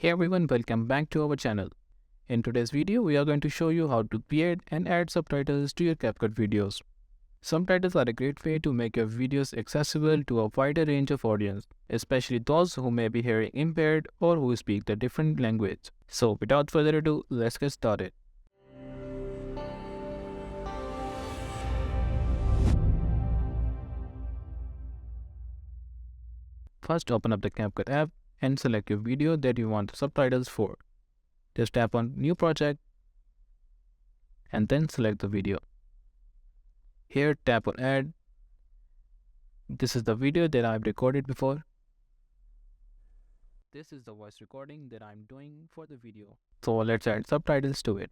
Hey everyone, welcome back to our channel. In today's video, we are going to show you how to create and add subtitles to your CapCut videos. Subtitles are a great way to make your videos accessible to a wider range of audience, especially those who may be hearing impaired or who speak the different language. So without further ado, let's get started. First, open up the CapCut app and select your video that you want the subtitles for. Just tap on New Project and then select the video. Here, tap on Add. This is the video that I've recorded before. This is the voice recording that I'm doing for the video. So let's add subtitles to it.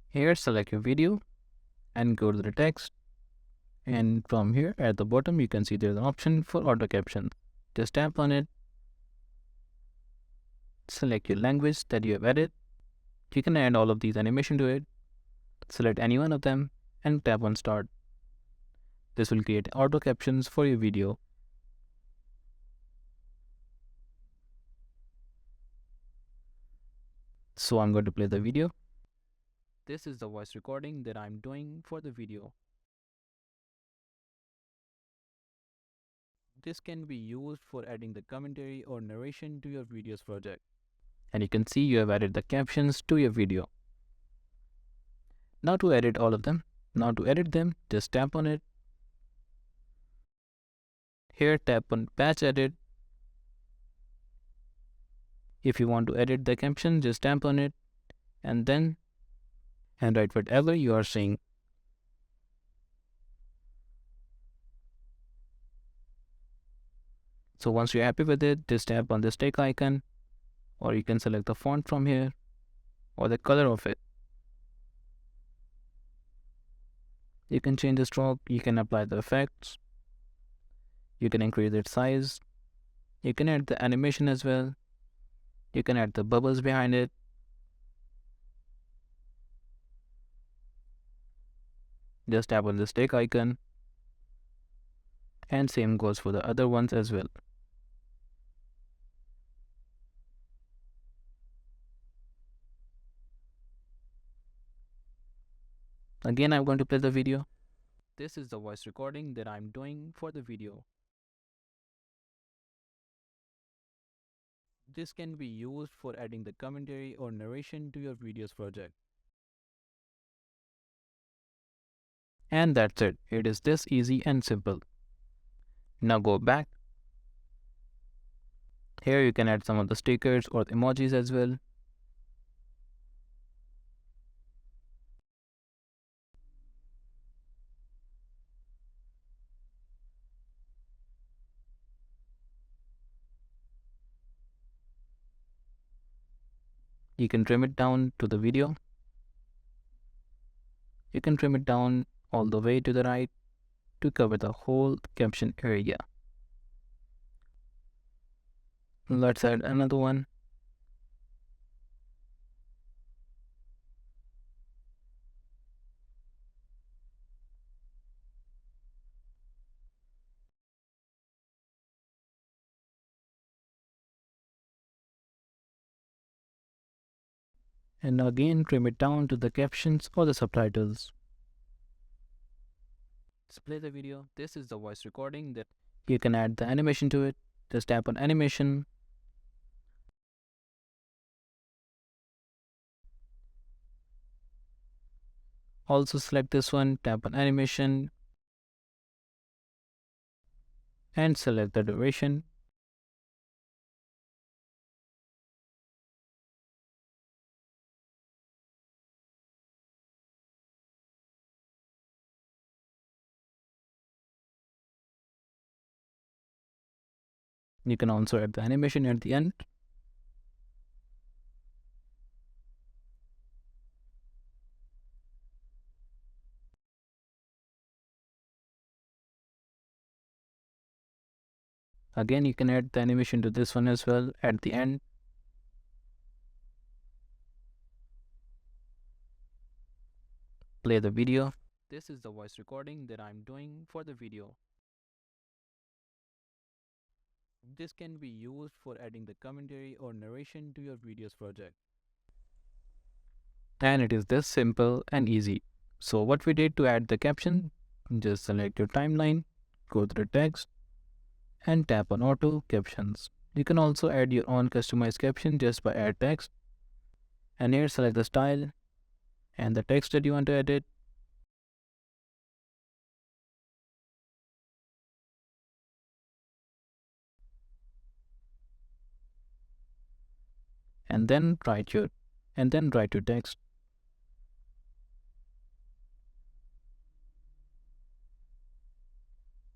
Here, select your video and go to the text. And from here at the bottom, you can see there's an option for auto caption. Just tap on it. Select your language that you have added. You can add all of these animation to it. Select any one of them and tap on Start. This will create auto captions for your video. So I'm going to play the video. This is the voice recording that I'm doing for the video. This can be used for adding the commentary or narration to your video's project. And you can see you have added the captions to your video. Now to edit all of them. Just tap on it. Here, tap on Patch Edit. If you want to edit the caption, just tap on it and write whatever you are saying. So once you're happy with it, just tap on this tick icon, or you can select the font from here or the color of it. You can change the stroke, you can apply the effects, you can increase its size, you can add the animation as well, you can add the bubbles behind it. Just tap on this tick icon, and same goes for the other ones as well. Again, I'm going to play the video. This is the voice recording that I'm doing for the video. This can be used for adding the commentary or narration to your video's project. And that's it. It is this easy and simple. Now go back. Here you can add some of the stickers or the emojis as well. You can trim it down to the video. You can trim it down all the way to the right to cover the whole caption area. Let's add another one. And again trim it down to the captions or the subtitles. Let's play the video. This is the voice recording that you can add the animation to it. Just tap on animation. Also select this one, tap on animation and select the duration. You can also add the animation at the end. Again, you can add the animation to this one as well at the end. Play the video. This is the voice recording that I'm doing for the video. This can be used for adding the commentary or narration to your videos project. And it is this simple and easy. So what we did to add the caption, just select your timeline, go to the text and tap on auto captions. You can also add your own customized caption just by add text, and here select the style and the text that you want to edit, and then write your text.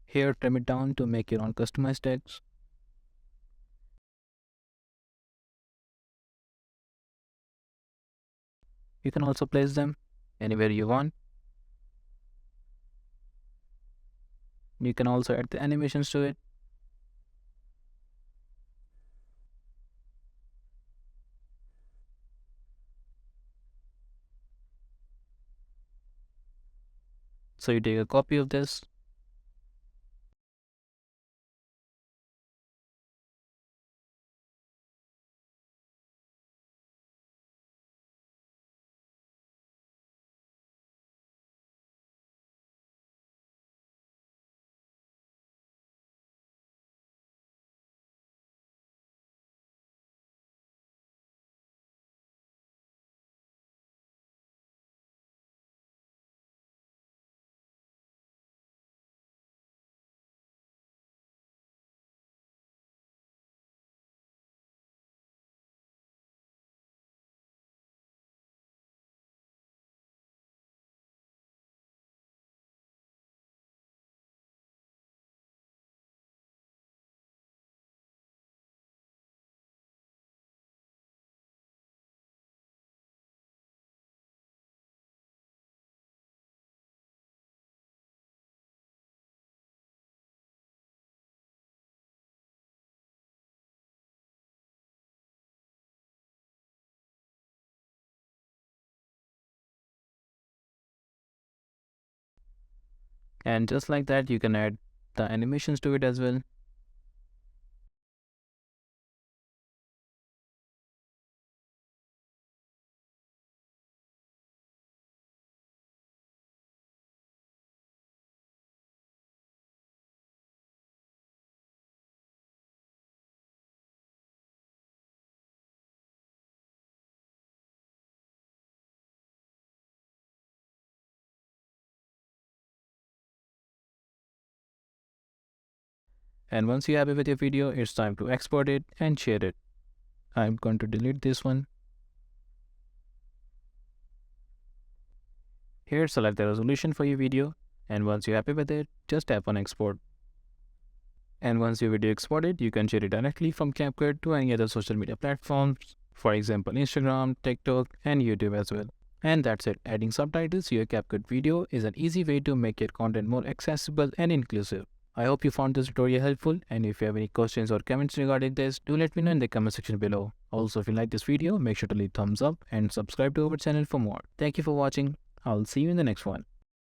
Here trim it down to make your own customized text. You can also place them anywhere you want. You can also add the animations to it. So you take a copy of this and just like that you can add the animations to it as well. And once you're happy with your video, it's time to export it and share it. I'm going to delete this one. Here select the resolution for your video, and once you're happy with it, just tap on export. And once your video exported, you can share it directly from CapCut to any other social media platforms, for example Instagram, TikTok and YouTube as well. And that's it. Adding subtitles to your CapCut video is an easy way to make your content more accessible and inclusive. I hope you found this tutorial helpful, and if you have any questions or comments regarding this, do let me know in the comment section below. Also, if you like this video, make sure to leave thumbs up and subscribe to our channel for more. Thank you for watching. I'll see you in the next one.